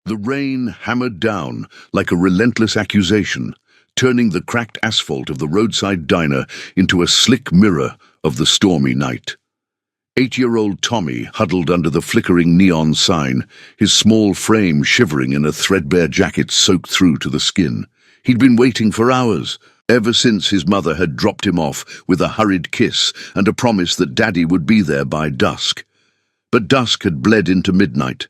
The rain hammered down like a relentless accusation, turning the cracked asphalt of the roadside diner into a slick mirror of the stormy night. 8-year-old Tommy huddled under the flickering neon sign, his small frame shivering in a threadbare jacket soaked through to the skin. He'd been waiting for hours, ever since his mother had dropped him off with a hurried kiss and a promise that Daddy would be there by dusk. But dusk had bled into midnight,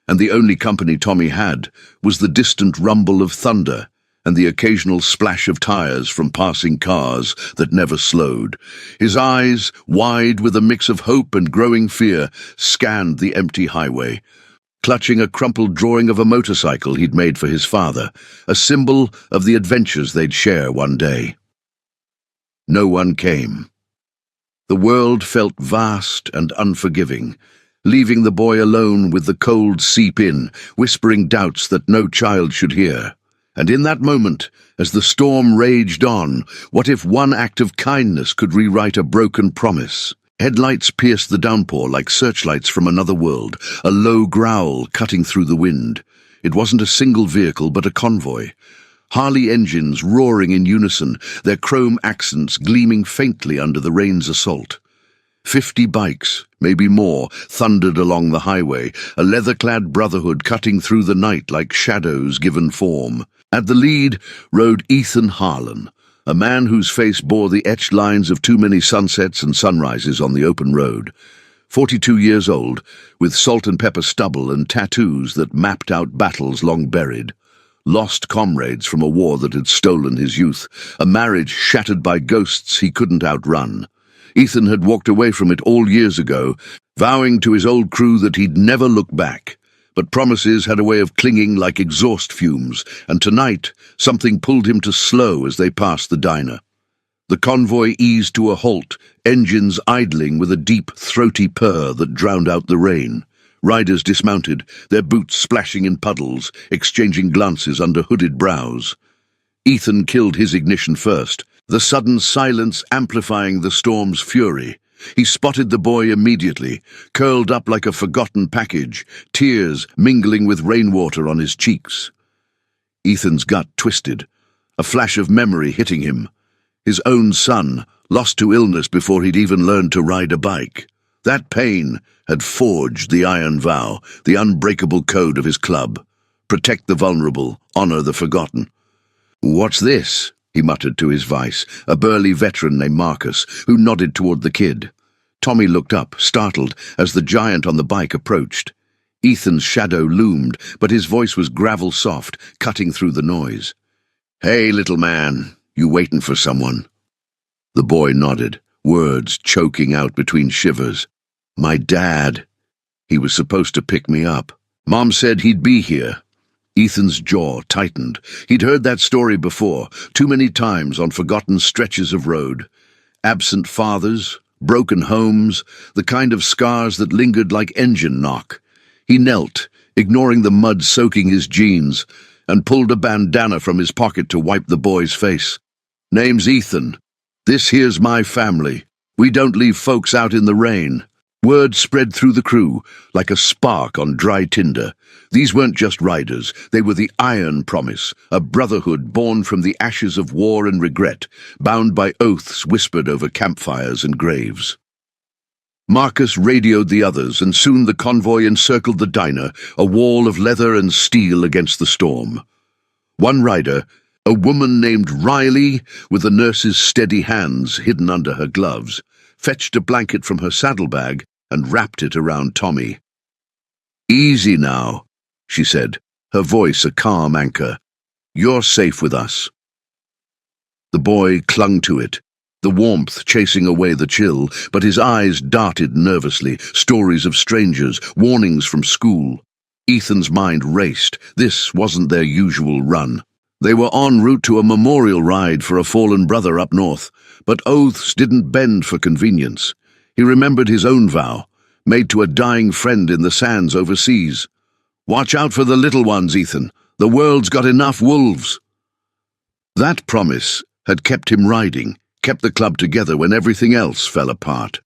and the only company Tommy had was the distant rumble of thunder and the occasional splash of tires from passing cars that never slowed. His eyes, wide with a mix of hope and growing fear, scanned the empty highway, clutching a crumpled drawing of a motorcycle he'd made for his father, a symbol of the adventures they'd share one day. No one came. The world felt vast and unforgiving, leaving the boy alone with the cold seep in, whispering doubts that no child should hear. And in that moment, as the storm raged on, what if one act of kindness could rewrite a broken promise? Headlights pierced the downpour like searchlights from another world, a low growl cutting through the wind. It wasn't a single vehicle, but a convoy. Harley engines roaring in unison, their chrome accents gleaming faintly under the rain's assault. 50 bikes, maybe more, thundered along the highway, a leather-clad brotherhood cutting through the night like shadows given form. At the lead rode Ethan Harlan, a man whose face bore the etched lines of too many sunsets and sunrises on the open road. 42 years old, with salt and pepper stubble and tattoos that mapped out battles long buried. Lost comrades from a war that had stolen his youth, a marriage shattered by ghosts he couldn't outrun. Ethan had walked away from it all years ago, vowing to his old crew that he'd never look back. But promises had a way of clinging like exhaust fumes, and tonight something pulled him to slow as they passed the diner. The convoy eased to a halt, engines idling with a deep, throaty purr that drowned out the rain. Riders dismounted, their boots splashing in puddles, exchanging glances under hooded brows. Ethan killed his ignition first, the sudden silence amplifying the storm's fury. He spotted the boy immediately, curled up like a forgotten package, tears mingling with rainwater on his cheeks. Ethan's gut twisted, a flash of memory hitting him. His own son, lost to illness before he'd even learned to ride a bike. That pain had forged the iron vow, the unbreakable code of his club. Protect the vulnerable, honor the forgotten. "What's this?" he muttered to his vice, a burly veteran named Marcus, who nodded toward the kid. Tommy looked up, startled, as the giant on the bike approached. Ethan's shadow loomed, but his voice was gravel-soft, cutting through the noise. "Hey, little man, you waiting for someone?" The boy nodded, words choking out between shivers. "My dad. He was supposed to pick me up. Mom said he'd be here." Ethan's jaw tightened. He'd heard that story before, too many times on forgotten stretches of road. Absent fathers, broken homes, the kind of scars that lingered like engine knock. He knelt, ignoring the mud soaking his jeans, and pulled a bandana from his pocket to wipe the boy's face. "Name's Ethan. This here's my family. We don't leave folks out in the rain." Word spread through the crew, like a spark on dry tinder. These weren't just riders, they were the Iron Promise, a brotherhood born from the ashes of war and regret, bound by oaths whispered over campfires and graves. Marcus radioed the others, and soon the convoy encircled the diner, a wall of leather and steel against the storm. One rider, a woman named Riley, with a nurse's steady hands hidden under her gloves, fetched a blanket from her saddlebag and wrapped it around Tommy. "Easy now," she said, her voice a calm anchor. "You're safe with us." The boy clung to it, the warmth chasing away the chill, but his eyes darted nervously, stories of strangers, warnings from school. Ethan's mind raced. This wasn't their usual run. They were en route to a memorial ride for a fallen brother up north, but oaths didn't bend for convenience. He remembered his own vow, made to a dying friend in the sands overseas. "Watch out for the little ones, Ethan. The world's got enough wolves." That promise had kept him riding, kept the club together when everything else fell apart.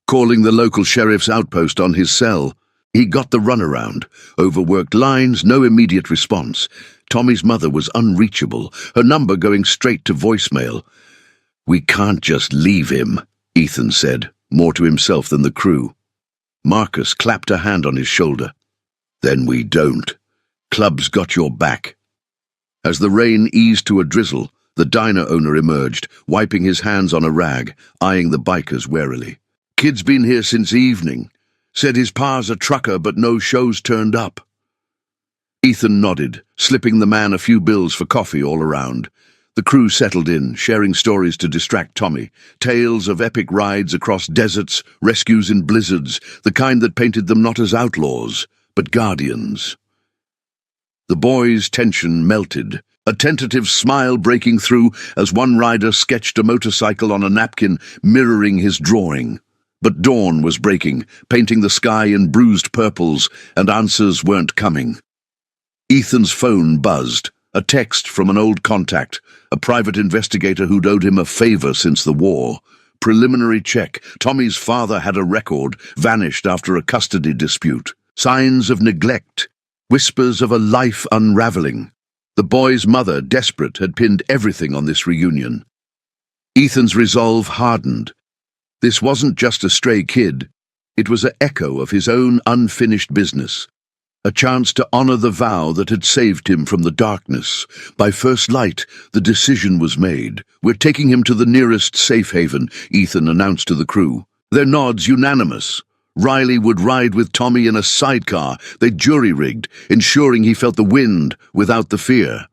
Calling the local sheriff's outpost on his cell, He got the runaround. Overworked lines, no immediate response. Tommy's mother was unreachable, her number going straight to voicemail. "We can't just leave him," Ethan said, more to himself than the crew. Marcus clapped a hand on his shoulder. "Then we don't. Club's got your back." As the rain eased to a drizzle, the diner owner emerged, wiping his hands on a rag, eyeing the bikers warily. "Kid's been here since evening. Said his pa's a trucker, but no shows turned up." Ethan nodded, slipping the man a few bills for coffee all around. The crew settled in, sharing stories to distract Tommy. Tales of epic rides across deserts, rescues in blizzards, the kind that painted them not as outlaws, but guardians. The boys' tension melted, a tentative smile breaking through as one rider sketched a motorcycle on a napkin, mirroring his drawing. But dawn was breaking, painting the sky in bruised purples, and answers weren't coming. Ethan's phone buzzed, a text from an old contact, a private investigator who'd owed him a favor since the war. Preliminary check. Tommy's father had a record, vanished after a custody dispute. Signs of neglect, whispers of a life unraveling. The boy's mother, desperate, had pinned everything on this reunion. Ethan's resolve hardened. This wasn't just a stray kid. It was an echo of his own unfinished business. A chance to honor the vow that had saved him from the darkness. By first light, the decision was made. "We're taking him to the nearest safe haven," Ethan announced to the crew. Their nods unanimous. Riley would ride with Tommy in a sidecar they jury-rigged, ensuring he felt the wind without the fear.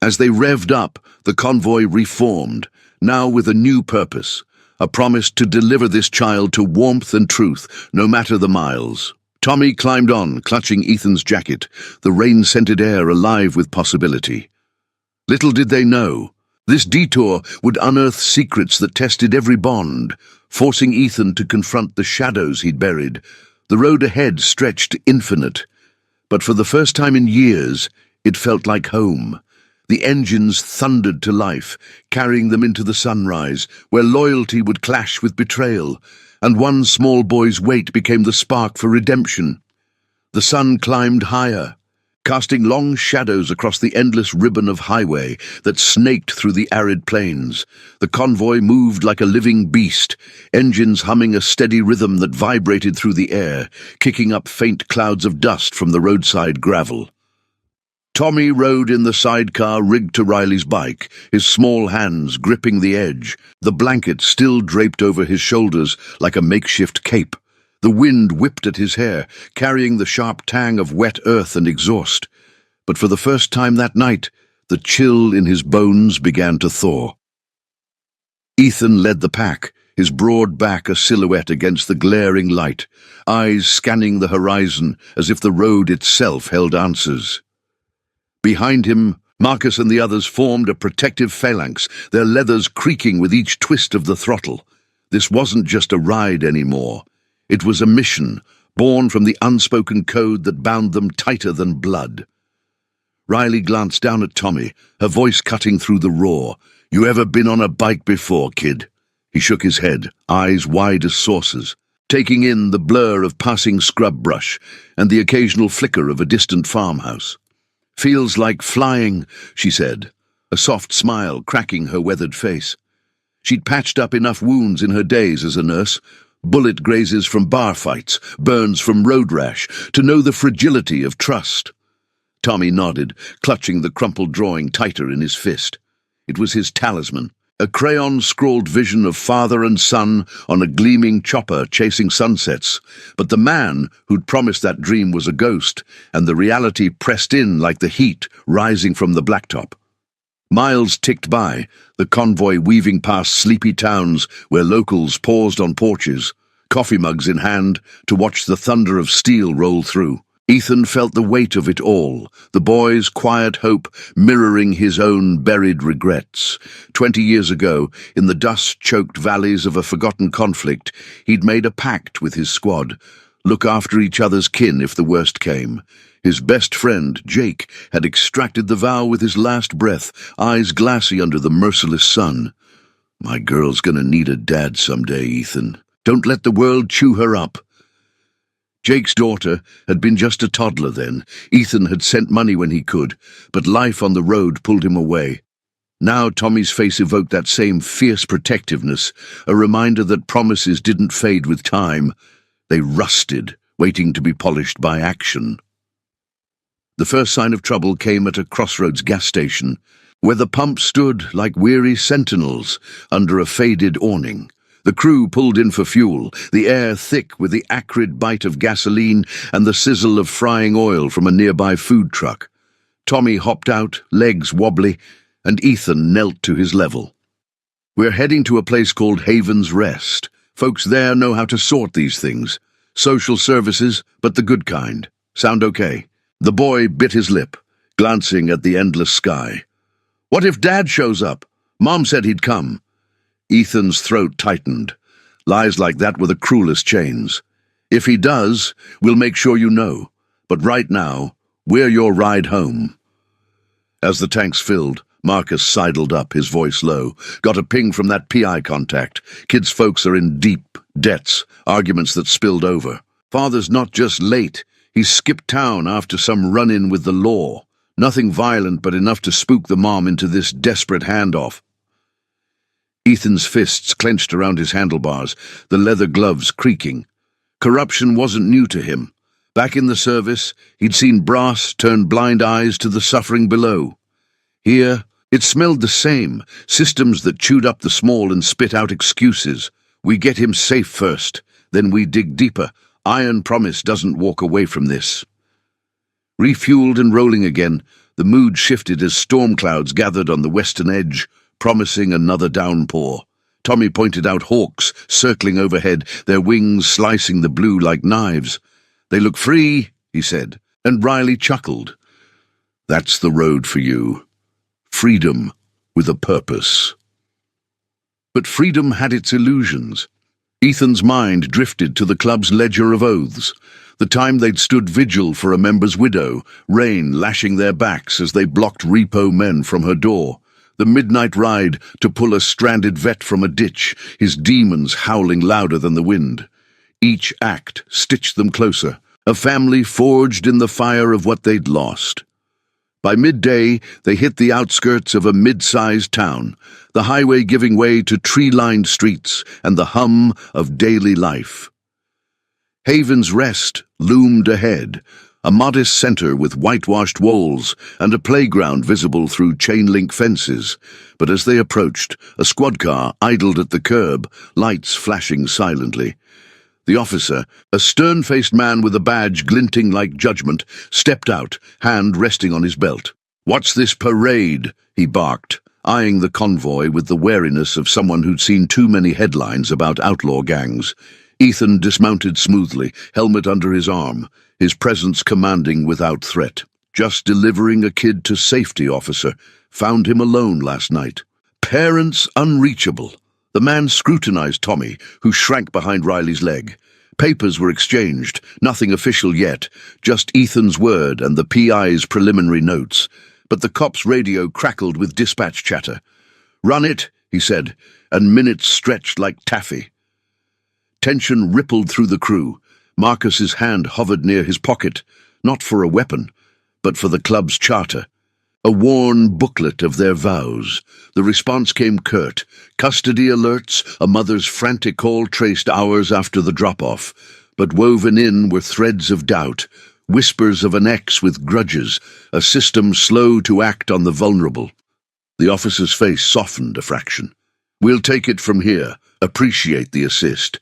As they revved up, the convoy reformed, now with a new purpose. A promise to deliver this child to warmth and truth, no matter the miles. Tommy climbed on, clutching Ethan's jacket, the rain-scented air alive with possibility. Little did they know, this detour would unearth secrets that tested every bond, forcing Ethan to confront the shadows he'd buried. The road ahead stretched infinite, but for the first time in years, it felt like home. The engines thundered to life, carrying them into the sunrise, where loyalty would clash with betrayal, and one small boy's weight became the spark for redemption. The sun climbed higher, casting long shadows across the endless ribbon of highway that snaked through the arid plains. The convoy moved like a living beast, engines humming a steady rhythm that vibrated through the air, kicking up faint clouds of dust from the roadside gravel. Tommy rode in the sidecar rigged to Riley's bike, his small hands gripping the edge, the blanket still draped over his shoulders like a makeshift cape. The wind whipped at his hair, carrying the sharp tang of wet earth and exhaust. But for the first time that night, the chill in his bones began to thaw. Ethan led the pack, his broad back a silhouette against the glaring light, eyes scanning the horizon as if the road itself held answers. Behind him, Marcus and the others formed a protective phalanx, their leathers creaking with each twist of the throttle. This wasn't just a ride anymore. It was a mission, born from the unspoken code that bound them tighter than blood. Riley glanced down at Tommy, her voice cutting through the roar. "You ever been on a bike before, kid?" He shook his head, eyes wide as saucers, taking in the blur of passing scrub brush and the occasional flicker of a distant farmhouse. "Feels like flying," she said, a soft smile cracking her weathered face. She'd patched up enough wounds in her days as a nurse, bullet grazes from bar fights, burns from road rash, to know the fragility of trust. Tommy nodded, clutching the crumpled drawing tighter in his fist. It was his talisman, a crayon-scrawled vision of father and son on a gleaming chopper chasing sunsets. But the man who'd promised that dream was a ghost, and the reality pressed in like the heat rising from the blacktop. Miles ticked by, the convoy weaving past sleepy towns where locals paused on porches, coffee mugs in hand, to watch the thunder of steel roll through. Ethan felt the weight of it all, the boy's quiet hope mirroring his own buried regrets. 20 years ago, in the dust-choked valleys of a forgotten conflict, he'd made a pact with his squad, look after each other's kin if the worst came. His best friend, Jake, had extracted the vow with his last breath, eyes glassy under the merciless sun. "My girl's gonna need a dad someday, Ethan. Don't let the world chew her up." Jake's daughter had been just a toddler then. Ethan had sent money when he could, but life on the road pulled him away. Now Tommy's face evoked that same fierce protectiveness, a reminder that promises didn't fade with time. They rusted, waiting to be polished by action. The first sign of trouble came at a Crossroads gas station, where the pumps stood like weary sentinels under a faded awning. The crew pulled in for fuel, the air thick with the acrid bite of gasoline and the sizzle of frying oil from a nearby food truck. Tommy hopped out, legs wobbly, and Ethan knelt to his level. "We're heading to a place called Haven's Rest. Folks there know how to sort these things. Social services, but the good kind. Sound okay?" The boy bit his lip, glancing at the endless sky. "What if Dad shows up? Mom said he'd come." Ethan's throat tightened. Lies like that were the cruelest chains. "If he does, we'll make sure you know. But right now, we're your ride home." As the tanks filled, Marcus sidled up, his voice low. "Got a ping from that PI contact. Kids' folks are in deep debts, arguments that spilled over. Father's not just late, he skipped town after some run-in with the law. Nothing violent, but enough to spook the mom into this desperate handoff." Ethan's fists clenched around his handlebars, the leather gloves creaking. Corruption wasn't new to him. Back in the service, he'd seen brass turn blind eyes to the suffering below. Here, it smelled the same, systems that chewed up the small and spit out excuses. "We get him safe first, then we dig deeper. Iron Promise doesn't walk away from this." Refueled and rolling again, the mood shifted as storm clouds gathered on the western edge, promising another downpour. Tommy pointed out hawks circling overhead, their wings slicing the blue like knives. "They look free," he said, and Riley chuckled. "That's the road for you. Freedom with a purpose." But freedom had its illusions. Ethan's mind drifted to the club's ledger of oaths, the time they'd stood vigil for a member's widow, rain lashing their backs as they blocked repo men from her door, the midnight ride to pull a stranded vet from a ditch, his demons howling louder than the wind. Each act stitched them closer, a family forged in the fire of what they'd lost. By midday, they hit the outskirts of a mid-sized town, the highway giving way to tree-lined streets and the hum of daily life. Haven's Rest loomed ahead, a modest center with whitewashed walls and a playground visible through chain-link fences. But as they approached, a squad car idled at the curb, lights flashing silently. The officer, a stern-faced man with a badge glinting like judgment, stepped out, hand resting on his belt. "What's this parade?" he barked, eyeing the convoy with the wariness of someone who'd seen too many headlines about outlaw gangs. Ethan dismounted smoothly, helmet under his arm, his presence commanding without threat. "Just delivering a kid to safety, officer. Found him alone last night." "Parents unreachable." The man scrutinized Tommy, who shrank behind Riley's leg. Papers were exchanged, nothing official yet, just Ethan's word and the PI's preliminary notes. But the cop's radio crackled with dispatch chatter. "Run it," he said, and minutes stretched like taffy. Tension rippled through the crew. Marcus's hand hovered near his pocket, not for a weapon, but for the club's charter. A worn booklet of their vows. The response came curt. Custody alerts, a mother's frantic call traced hours after the drop-off. But woven in were threads of doubt, whispers of an ex with grudges, a system slow to act on the vulnerable. The officer's face softened a fraction. "We'll take it from here. Appreciate the assist."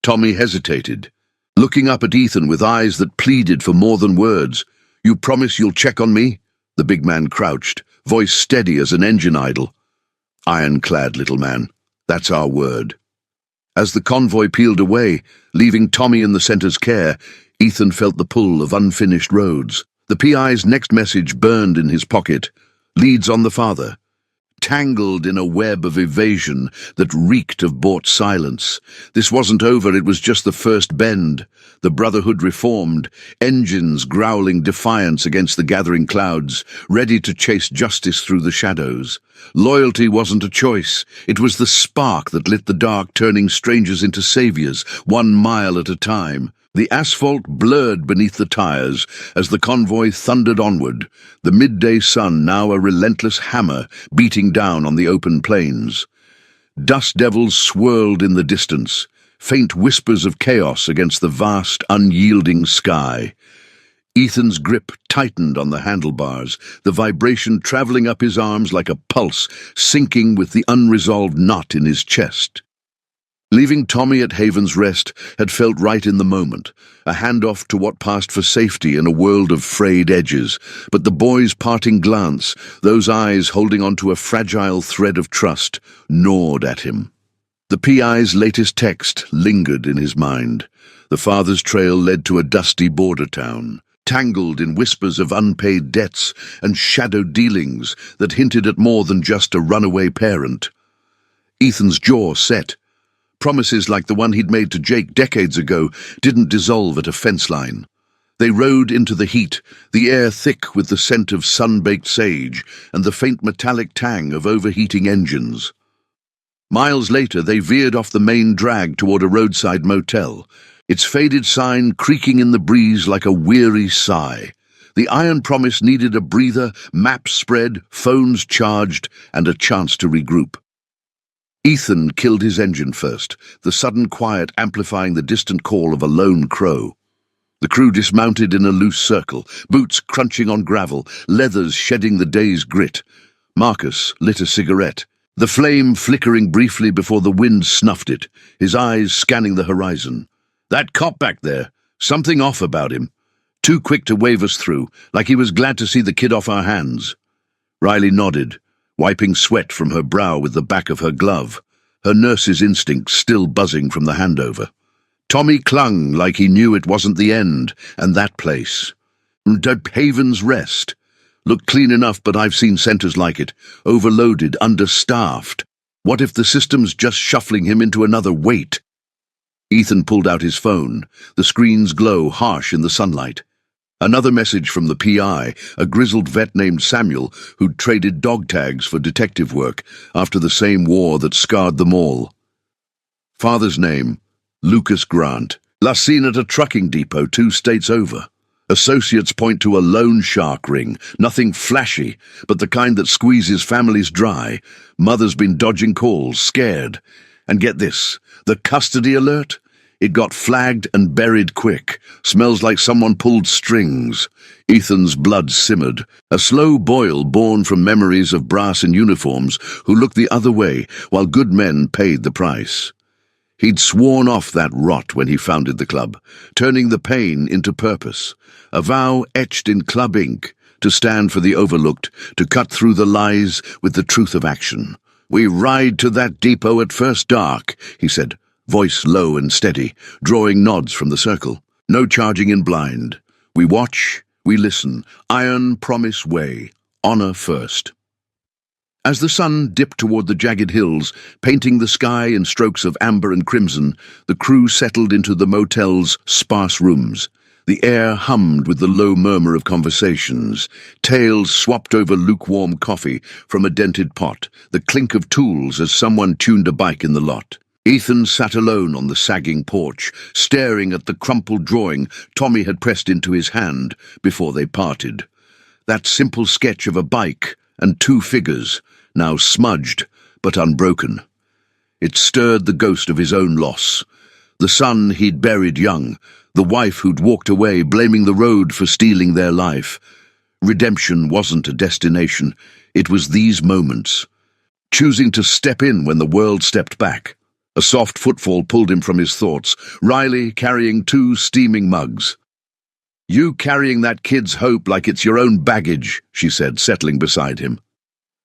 Tommy hesitated, looking up at Ethan with eyes that pleaded for more than words. "You promise you'll check on me?" The big man crouched, voice steady as an engine idle. "Ironclad, little man. That's our word." As the convoy peeled away, leaving Tommy in the center's care, Ethan felt the pull of unfinished roads. The PI's next message burned in his pocket. Leads on the father. Tangled in a web of evasion that reeked of bought silence. This wasn't over, it was just the first bend. The Brotherhood reformed, engines growling defiance against the gathering clouds, ready to chase justice through the shadows. Loyalty wasn't a choice, it was the spark that lit the dark, turning strangers into saviors, 1 mile at a time. The asphalt blurred beneath the tires as the convoy thundered onward, the midday sun now a relentless hammer beating down on the open plains. Dust devils swirled in the distance, faint whispers of chaos against the vast, unyielding sky. Ethan's grip tightened on the handlebars, the vibration traveling up his arms like a pulse, sinking with the unresolved knot in his chest. Leaving Tommy at Haven's Rest had felt right in the moment, a handoff to what passed for safety in a world of frayed edges, but the boy's parting glance, those eyes holding onto a fragile thread of trust, gnawed at him. The PI's latest text lingered in his mind. The father's trail led to a dusty border town, tangled in whispers of unpaid debts and shadow dealings that hinted at more than just a runaway parent. Ethan's jaw set. Promises like the one he'd made to Jake decades ago didn't dissolve at a fence line. They rode into the heat, the air thick with the scent of sun-baked sage and the faint metallic tang of overheating engines. Miles later, they veered off the main drag toward a roadside motel, its faded sign creaking in the breeze like a weary sigh. The iron promise needed a breather, maps spread, phones charged, and a chance to regroup. Ethan killed his engine first, the sudden quiet amplifying the distant call of a lone crow. The crew dismounted in a loose circle, boots crunching on gravel, leathers shedding the day's grit. Marcus lit a cigarette, the flame flickering briefly before the wind snuffed it, his eyes scanning the horizon. That cop back there, something off about him. Too quick to wave us through, like he was glad to see the kid off our hands. Riley nodded, wiping sweat from her brow with the back of her glove, her nurse's instincts still buzzing from the handover. Tommy clung like he knew it wasn't the end, and that place. Haven's Rest. Looked clean enough, but I've seen centers like it, overloaded, understaffed. What if the system's just shuffling him into another weight? Ethan pulled out his phone, the screen's glow harsh in the sunlight. Another message from the PI, a grizzled vet named Samuel, who'd traded dog tags for detective work after the same war that scarred them all. Father's name, Lucas Grant. Last seen at a trucking depot 2 states over. Associates point to a loan shark ring, nothing flashy, but the kind that squeezes families dry. Mother's been dodging calls, scared. And get this, the custody alert? It got flagged and buried quick. Smells like someone pulled strings. Ethan's blood simmered, a slow boil born from memories of brass in uniforms who looked the other way while good men paid the price. He'd sworn off that rot when he founded the club, turning the pain into purpose, a vow etched in club ink, to stand for the overlooked, to cut through the lies with the truth of action. "We ride to that depot at first dark," he said, voice low and steady, drawing nods from the circle. "No charging in blind. We watch, we listen. Iron promise way. Honor first." As the sun dipped toward the jagged hills, painting the sky in strokes of amber and crimson, the crew settled into the motel's sparse rooms. The air hummed with the low murmur of conversations. Tales swapped over lukewarm coffee from a dented pot, the clink of tools as someone tuned a bike in the lot. Ethan sat alone on the sagging porch, staring at the crumpled drawing Tommy had pressed into his hand before they parted. That simple sketch of a bike and 2 figures, now smudged but unbroken. It stirred the ghost of his own loss. The son he'd buried young, the wife who'd walked away blaming the road for stealing their life. Redemption wasn't a destination, it was these moments. Choosing to step in when the world stepped back. A soft footfall pulled him from his thoughts, Riley carrying 2 steaming mugs. "You carrying that kid's hope like it's your own baggage," she said, settling beside him.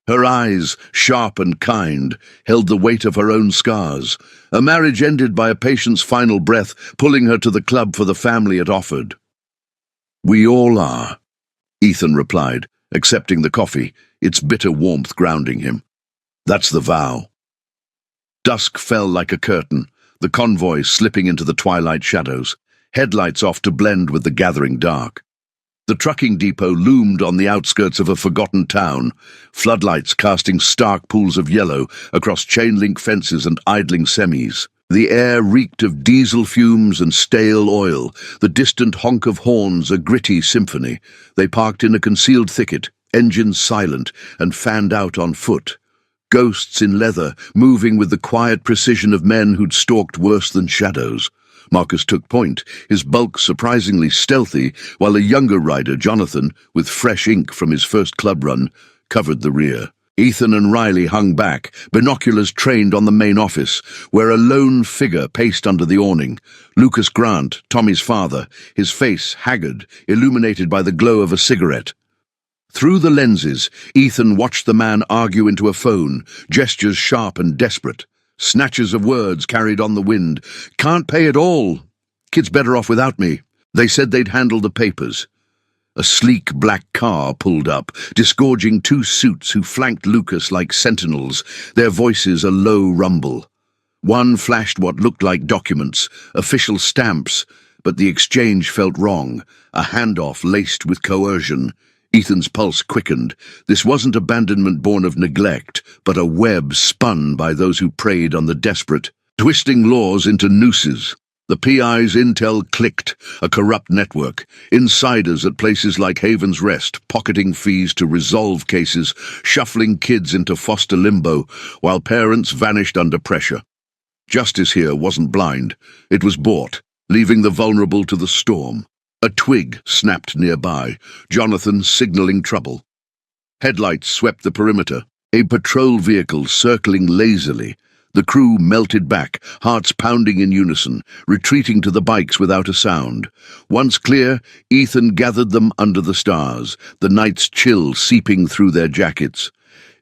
Her eyes, sharp and kind, held the weight of her own scars. A marriage ended by a patient's final breath, pulling her to the club for the family it offered. "We all are," Ethan replied, accepting the coffee, its bitter warmth grounding him. "That's the vow." Dusk fell like a curtain, the convoy slipping into the twilight shadows, headlights off to blend with the gathering dark. The trucking depot loomed on the outskirts of a forgotten town, floodlights casting stark pools of yellow across chain-link fences and idling semis. The air reeked of diesel fumes and stale oil, the distant honk of horns a gritty symphony. They parked in a concealed thicket, engines silent, and fanned out on foot. Ghosts in leather, moving with the quiet precision of men who'd stalked worse than shadows. Marcus took point, his bulk surprisingly stealthy, while a younger rider, Jonathan, with fresh ink from his first club run, covered the rear. Ethan and Riley hung back, binoculars trained on the main office, where a lone figure paced under the awning. Lucas Grant, Tommy's father, his face haggard, illuminated by the glow of a cigarette. Through the lenses, Ethan watched the man argue into a phone, gestures sharp and desperate. Snatches of words carried on the wind. "Can't pay it all. Kid's better off without me. They said they'd handle the papers." A sleek black car pulled up, disgorging two suits who flanked Lucas like sentinels, their voices a low rumble. One flashed what looked like documents, official stamps, but the exchange felt wrong, a handoff laced with coercion. Ethan's pulse quickened. This wasn't abandonment born of neglect, but a web spun by those who preyed on the desperate, twisting laws into nooses. The PI's intel clicked, a corrupt network, insiders at places like Haven's Rest, pocketing fees to resolve cases, shuffling kids into foster limbo, while parents vanished under pressure. Justice here wasn't blind, it was bought, leaving the vulnerable to the storm. A twig snapped nearby, Jonathan signaling trouble. Headlights swept the perimeter, a patrol vehicle circling lazily. The crew melted back, hearts pounding in unison, retreating to the bikes without a sound. Once clear, Ethan gathered them under the stars, the night's chill seeping through their jackets.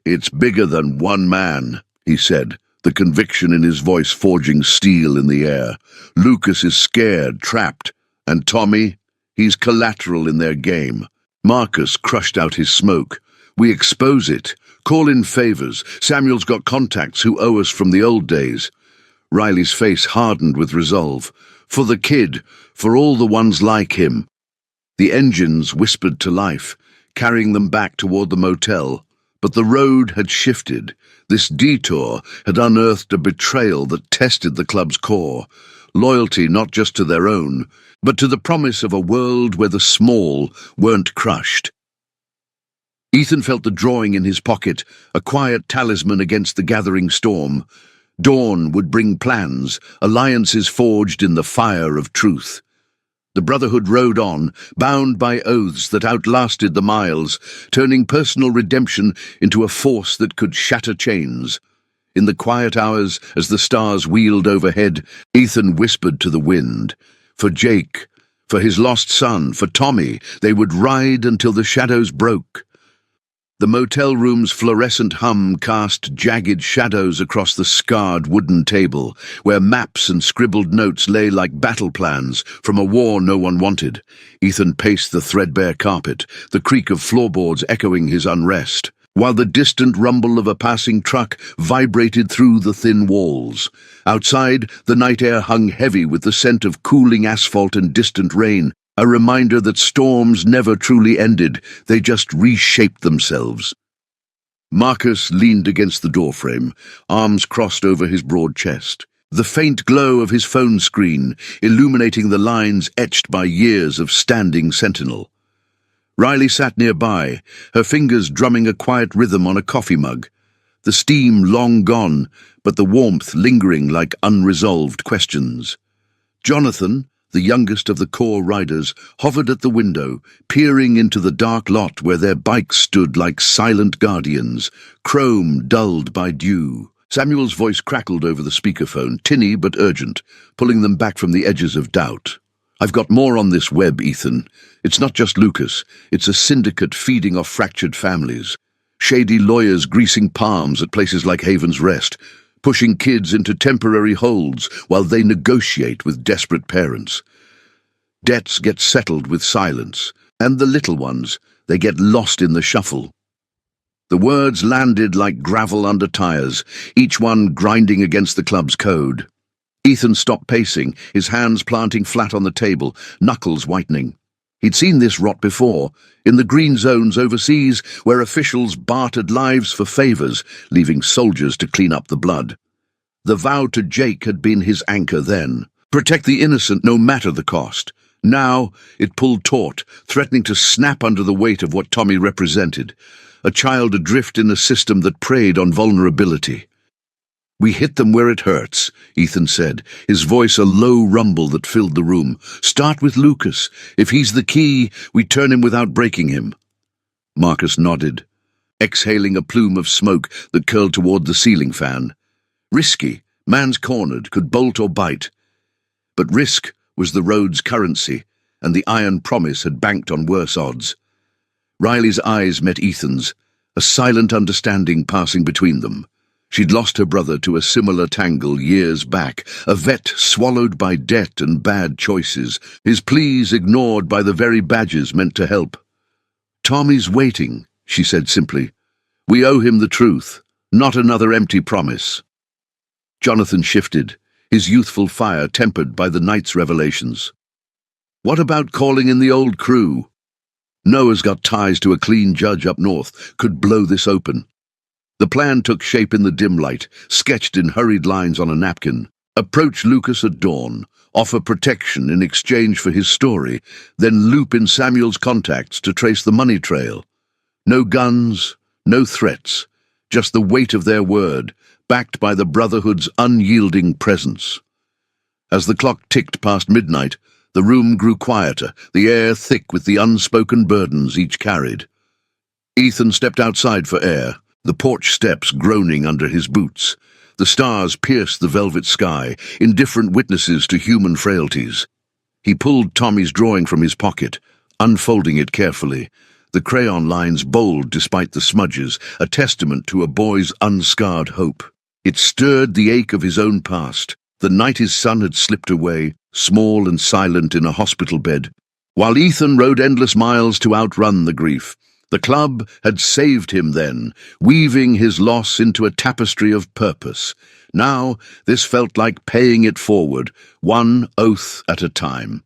"It's bigger than one man," he said, the conviction in his voice forging steel in the air. "Lucas is scared, trapped. And Tommy? He's collateral in their game." Marcus crushed out his smoke. "We expose it. Call in favors. Samuel's got contacts who owe us from the old days." Riley's face hardened with resolve. "For the kid, for all the ones like him." The engines whispered to life, carrying them back toward the motel. But the road had shifted. This detour had unearthed a betrayal that tested the club's core. Loyalty not just to their own, but to the promise of a world where the small weren't crushed. Ethan felt the drawing in his pocket, a quiet talisman against the gathering storm. Dawn would bring plans, alliances forged in the fire of truth. The Brotherhood rode on, bound by oaths that outlasted the miles, turning personal redemption into a force that could shatter chains. In the quiet hours, as the stars wheeled overhead, Ethan whispered to the wind. For Jake, for his lost son, for Tommy, they would ride until the shadows broke. The motel room's fluorescent hum cast jagged shadows across the scarred wooden table, where maps and scribbled notes lay like battle plans from a war no one wanted. Ethan paced the threadbare carpet, the creak of floorboards echoing his unrest, while the distant rumble of a passing truck vibrated through the thin walls. Outside, the night air hung heavy with the scent of cooling asphalt and distant rain, a reminder that storms never truly ended, they just reshaped themselves. Marcus leaned against the doorframe, arms crossed over his broad chest, the faint glow of his phone screen illuminating the lines etched by years of standing sentinel. Riley sat nearby, her fingers drumming a quiet rhythm on a coffee mug, the steam long gone, but the warmth lingering like unresolved questions. Jonathan, the youngest of the core riders, hovered at the window, peering into the dark lot where their bikes stood like silent guardians, chrome dulled by dew. Samuel's voice crackled over the speakerphone, tinny but urgent, pulling them back from the edges of doubt. "I've got more on this web, Ethan. It's not just Lucas. It's a syndicate feeding off fractured families. Shady lawyers greasing palms at places like Haven's Rest, pushing kids into temporary holds while they negotiate with desperate parents. Debts get settled with silence, and the little ones, they get lost in the shuffle." The words landed like gravel under tires, each one grinding against the club's code. Ethan stopped pacing, his hands planting flat on the table, knuckles whitening. He'd seen this rot before, in the green zones overseas, where officials bartered lives for favors, leaving soldiers to clean up the blood. The vow to Jake had been his anchor then. Protect the innocent no matter the cost. Now it pulled taut, threatening to snap under the weight of what Tommy represented. A child adrift in a system that preyed on vulnerability. "We hit them where it hurts," Ethan said, his voice a low rumble that filled the room. "Start with Lucas. If he's the key, we turn him without breaking him." Marcus nodded, exhaling a plume of smoke that curled toward the ceiling fan. Risky, man's cornered, could bolt or bite. But risk was the road's currency, and the iron promise had banked on worse odds. Riley's eyes met Ethan's, a silent understanding passing between them. She'd lost her brother to a similar tangle years back, a vet swallowed by debt and bad choices, his pleas ignored by the very badges meant to help. "Tommy's waiting," she said simply. "We owe him the truth, not another empty promise." Jonathan shifted, his youthful fire tempered by the night's revelations. "What about calling in the old crew? Noah's got ties to a clean judge up north, could blow this open." The plan took shape in the dim light, sketched in hurried lines on a napkin. Approach Lucas at dawn, offer protection in exchange for his story, then loop in Samuel's contacts to trace the money trail. No guns, no threats, just the weight of their word, backed by the Brotherhood's unyielding presence. As the clock ticked past midnight, the room grew quieter, the air thick with the unspoken burdens each carried. Ethan stepped outside for air, the porch steps groaning under his boots. The stars pierced the velvet sky, indifferent witnesses to human frailties. He pulled Tommy's drawing from his pocket, unfolding it carefully, the crayon lines bold despite the smudges, a testament to a boy's unscarred hope. It stirred the ache of his own past, the night his son had slipped away, small and silent in a hospital bed, while Ethan rode endless miles to outrun the grief. The club had saved him then, weaving his loss into a tapestry of purpose. Now this felt like paying it forward, one oath at a time.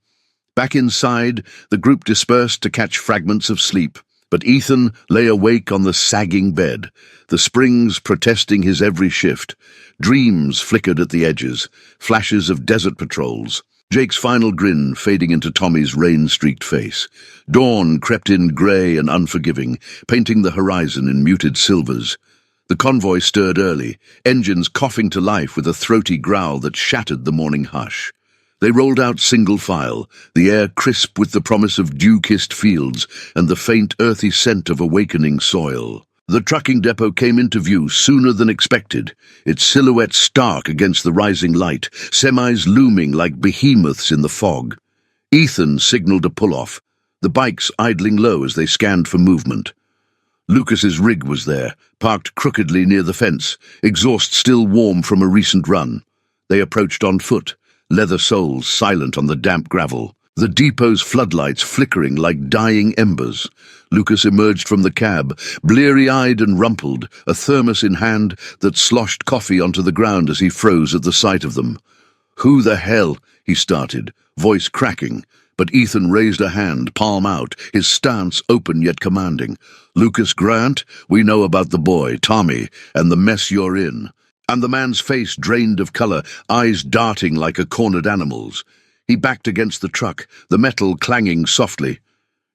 Back inside, the group dispersed to catch fragments of sleep, but Ethan lay awake on the sagging bed, the springs protesting his every shift. Dreams flickered at the edges, flashes of desert patrols. Jake's final grin fading into Tommy's rain-streaked face. Dawn crept in grey and unforgiving, painting the horizon in muted silvers. The convoy stirred early, engines coughing to life with a throaty growl that shattered the morning hush. They rolled out single file, the air crisp with the promise of dew-kissed fields and the faint earthy scent of awakening soil. The trucking depot came into view sooner than expected, its silhouette stark against the rising light, semis looming like behemoths in the fog. Ethan signaled a pull-off, the bikes idling low as they scanned for movement. Lucas's rig was there, parked crookedly near the fence, exhaust still warm from a recent run. They approached on foot, leather soles silent on the damp gravel, the depot's floodlights flickering like dying embers. Lucas emerged from the cab, bleary-eyed and rumpled, a thermos in hand that sloshed coffee onto the ground as he froze at the sight of them. "Who the hell?" he started, voice cracking, but Ethan raised a hand, palm out, his stance open yet commanding. "Lucas Grant, we know about the boy, Tommy, and the mess you're in." And the man's face drained of color, eyes darting like a cornered animal's. He backed against the truck, the metal clanging softly.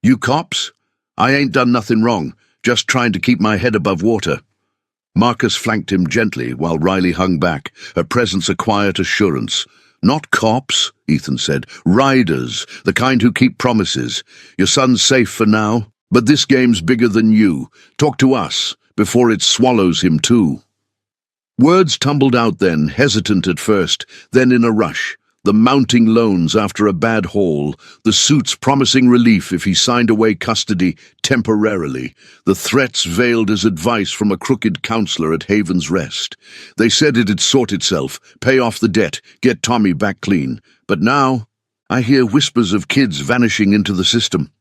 "You cops? I ain't done nothing wrong, just trying to keep my head above water." Marcus flanked him gently while Riley hung back, her presence a quiet assurance. "Not cops," Ethan said. "Riders, the kind who keep promises. Your son's safe for now, but this game's bigger than you. Talk to us, before it swallows him too." Words tumbled out then, hesitant at first, then in a rush. The mounting loans after a bad haul, the suits promising relief if he signed away custody temporarily, the threats veiled as advice from a crooked counselor at Haven's Rest. They said it'd sort itself, pay off the debt, get Tommy back clean. But now, I hear whispers of kids vanishing into the system.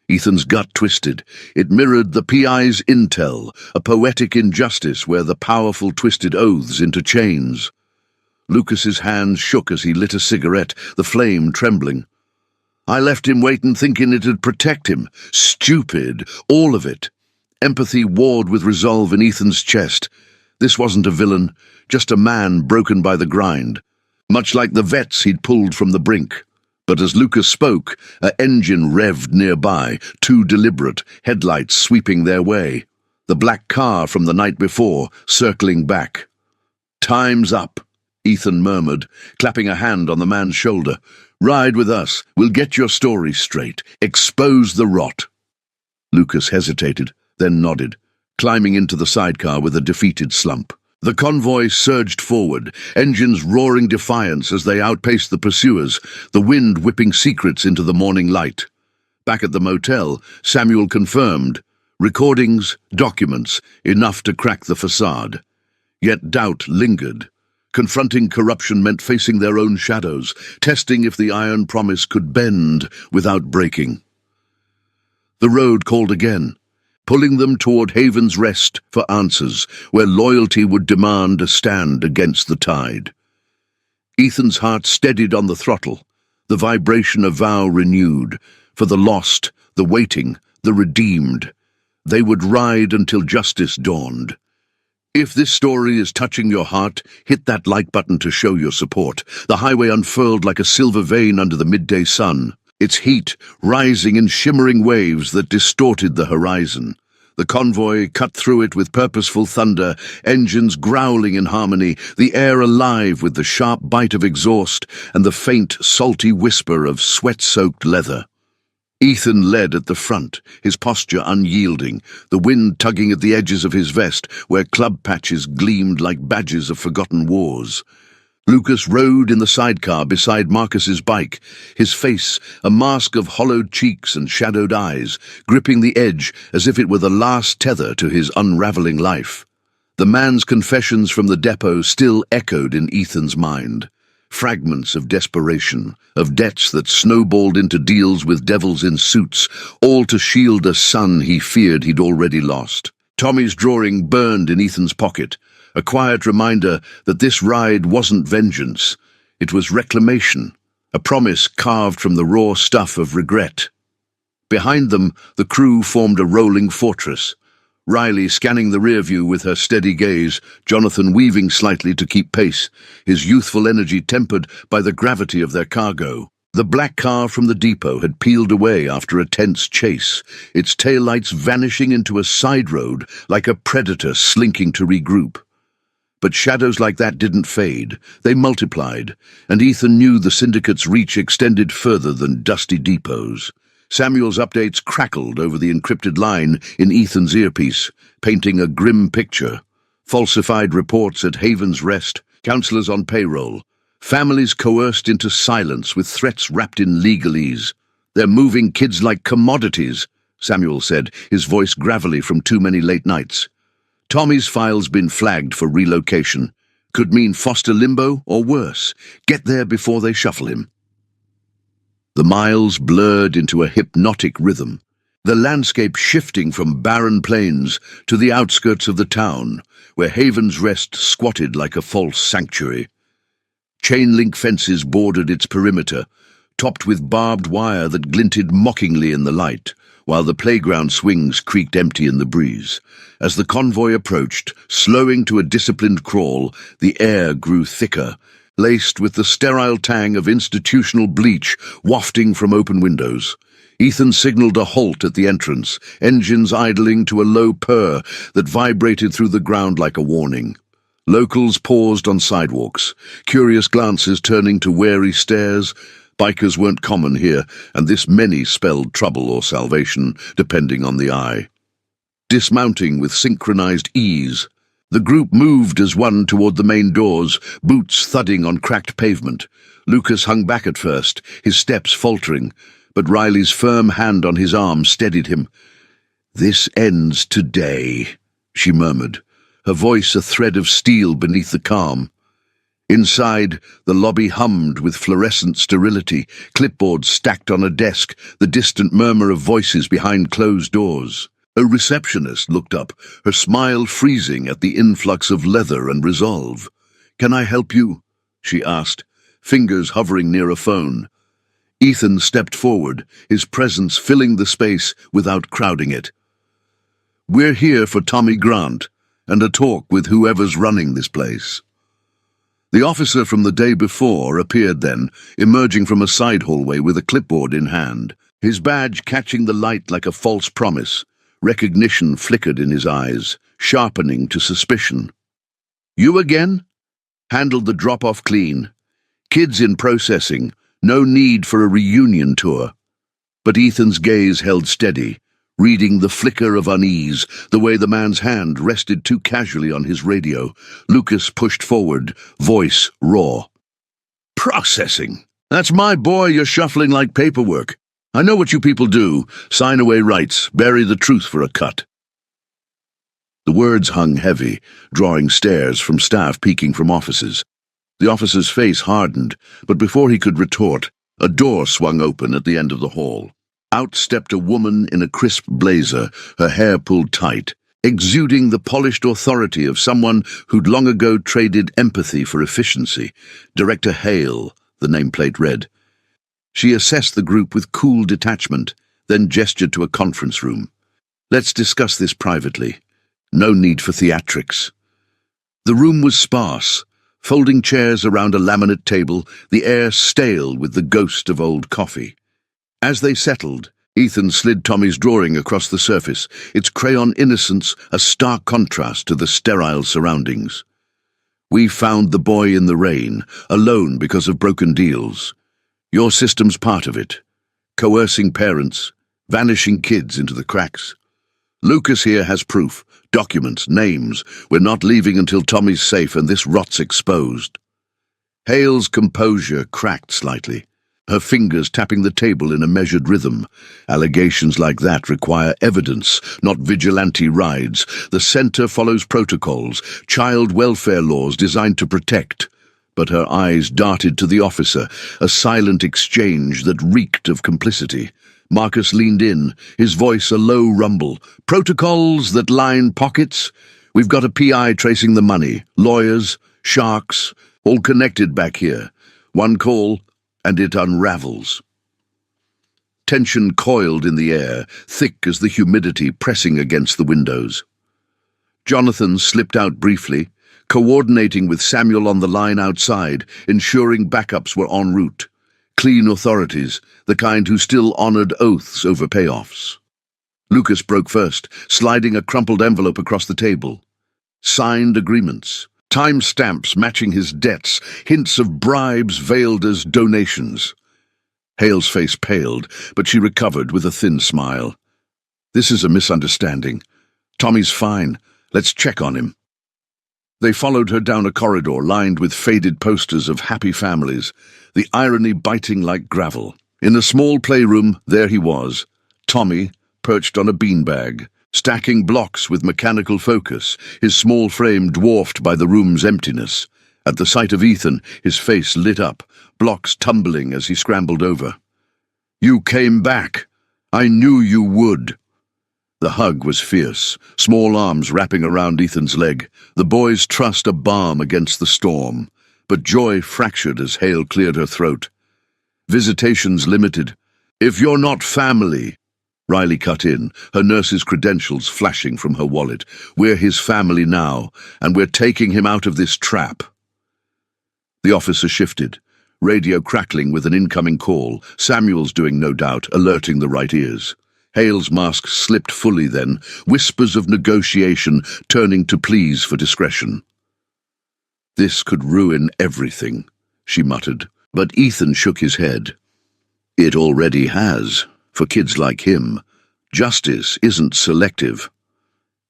Ethan's gut twisted. It mirrored the PI's intel, a poetic injustice where the powerful twisted oaths into chains. Lucas's hands shook as he lit a cigarette, the flame trembling. "I left him waiting thinking it'd protect him. Stupid, all of it." Empathy warred with resolve in Ethan's chest. This wasn't a villain, just a man broken by the grind, much like the vets he'd pulled from the brink. But as Lucas spoke, an engine revved nearby, too deliberate, headlights sweeping their way. The black car from the night before, circling back. "Time's up," Ethan murmured, clapping a hand on the man's shoulder. "Ride with us. We'll get your story straight. Expose the rot." Lucas hesitated, then nodded, climbing into the sidecar with a defeated slump. The convoy surged forward, engines roaring defiance as they outpaced the pursuers, the wind whipping secrets into the morning light. Back at the motel, Samuel confirmed. Recordings, documents, enough to crack the facade. Yet doubt lingered. Confronting corruption meant facing their own shadows, testing if the iron promise could bend without breaking. The road called again, pulling them toward Haven's Rest for answers, where loyalty would demand a stand against the tide. Ethan's heart steadied on the throttle, the vibration of vow renewed, for the lost, the waiting, the redeemed. They would ride until justice dawned. If this story is touching your heart, hit that like button to show your support. The highway unfurled like a silver vein under the midday sun, its heat rising in shimmering waves that distorted the horizon. The convoy cut through it with purposeful thunder, engines growling in harmony, the air alive with the sharp bite of exhaust and the faint, salty whisper of sweat-soaked leather. Ethan led at the front, his posture unyielding, the wind tugging at the edges of his vest, where club patches gleamed like badges of forgotten wars. Lucas rode in the sidecar beside Marcus's bike, his face a mask of hollowed cheeks and shadowed eyes, gripping the edge as if it were the last tether to his unraveling life. The man's confessions from the depot still echoed in Ethan's mind. Fragments of desperation, of debts that snowballed into deals with devils in suits, all to shield a son he feared he'd already lost. Tommy's drawing burned in Ethan's pocket, a quiet reminder that this ride wasn't vengeance. It was reclamation, a promise carved from the raw stuff of regret. Behind them, the crew formed a rolling fortress. Riley scanning the rear view with her steady gaze, Jonathan weaving slightly to keep pace, his youthful energy tempered by the gravity of their cargo. The black car from the depot had peeled away after a tense chase, its taillights vanishing into a side road like a predator slinking to regroup. But shadows like that didn't fade. They multiplied, and Ethan knew the syndicate's reach extended further than dusty depots. Samuel's updates crackled over the encrypted line in Ethan's earpiece, painting a grim picture. Falsified reports at Haven's Rest, counselors on payroll, families coerced into silence with threats wrapped in legalese. "They're moving kids like commodities," Samuel said, his voice gravelly from too many late nights. Tommy's file's been flagged for relocation. Could mean foster limbo or worse. Get there before they shuffle him. The miles blurred into a hypnotic rhythm, the landscape shifting from barren plains to the outskirts of the town, where Haven's Rest squatted like a false sanctuary. Chain-link fences bordered its perimeter, topped with barbed wire that glinted mockingly in the light, while the playground swings creaked empty in the breeze. As the convoy approached, slowing to a disciplined crawl, the air grew thicker, laced with the sterile tang of institutional bleach wafting from open windows. Ethan signaled a halt at the entrance, engines idling to a low purr that vibrated through the ground like a warning. Locals paused on sidewalks, curious glances turning to wary stares. Bikers weren't common here, and this many spelled trouble or salvation, depending on the eye. Dismounting with synchronized ease, the group moved as one toward the main doors, boots thudding on cracked pavement. Lucas hung back at first, his steps faltering, but Riley's firm hand on his arm steadied him. "This ends today," she murmured, her voice a thread of steel beneath the calm. Inside, the lobby hummed with fluorescent sterility, clipboards stacked on a desk, the distant murmur of voices behind closed doors. A receptionist looked up, her smile freezing at the influx of leather and resolve. "Can I help you?" she asked, fingers hovering near a phone. Ethan stepped forward, his presence filling the space without crowding it. "We're here for Tommy Grant," and a talk with whoever's running this place. The officer from the day before appeared then, emerging from a side hallway with a clipboard in hand, his badge catching the light like a false promise. Recognition flickered in his eyes, sharpening to suspicion. "You again?" "Handled the drop-off clean. Kids in processing, no need for a reunion tour." But Ethan's gaze held steady, reading the flicker of unease, the way the man's hand rested too casually on his radio. Lucas pushed forward, voice raw. "Processing? That's my boy you're shuffling like paperwork. I know what you people do. Sign away rights, bury the truth for a cut." The words hung heavy, drawing stares from staff peeking from offices. The officer's face hardened, but before he could retort, a door swung open at the end of the hall. Out stepped a woman in a crisp blazer, her hair pulled tight, exuding the polished authority of someone who'd long ago traded empathy for efficiency. Director Hale, the nameplate read. She assessed the group with cool detachment, then gestured to a conference room. "Let's discuss this privately. No need for theatrics." The room was sparse, folding chairs around a laminate table, the air stale with the ghost of old coffee. As they settled, Ethan slid Tommy's drawing across the surface, its crayon innocence a stark contrast to the sterile surroundings. "We found the boy in the rain, alone because of broken deals. Your system's part of it. Coercing parents, vanishing kids into the cracks. Lucas here has proof, documents, names. We're not leaving until Tommy's safe and this rot's exposed." Hale's composure cracked slightly, her fingers tapping the table in a measured rhythm. Allegations like that require evidence, not vigilante rides. The center follows protocols, child welfare laws designed to protect. But her eyes darted to the officer, a silent exchange that reeked of complicity. Marcus leaned in, his voice a low rumble. "Protocols that line pockets? We've got a PI tracing the money, lawyers, sharks, all connected back here. One call, and it unravels." Tension coiled in the air, thick as the humidity pressing against the windows. Jonathan slipped out briefly, coordinating with Samuel on the line outside, ensuring backups were en route. Clean authorities, the kind who still honored oaths over payoffs. Lucas broke first, sliding a crumpled envelope across the table. Signed agreements, time stamps matching his debts, hints of bribes veiled as donations. Hale's face paled, but she recovered with a thin smile. "This is a misunderstanding. Tommy's fine. Let's check on him." They followed her down a corridor lined with faded posters of happy families, the irony biting like gravel. In a small playroom, there he was, Tommy, perched on a beanbag, stacking blocks with mechanical focus, his small frame dwarfed by the room's emptiness. At the sight of Ethan, his face lit up, blocks tumbling as he scrambled over. "You came back. I knew you would." The hug was fierce, small arms wrapping around Ethan's leg, the boy's trust a balm against the storm. But joy fractured as Hale cleared her throat. "Visitations limited. If you're not family—" Riley cut in, her nurse's credentials flashing from her wallet. "We're his family now, and we're taking him out of this trap." The officer shifted, radio crackling with an incoming call, Samuel's doing no doubt, alerting the right ears. Hale's mask slipped fully then, whispers of negotiation turning to pleas for discretion. "This could ruin everything," she muttered, but Ethan shook his head. "It already has, for kids like him. Justice isn't selective."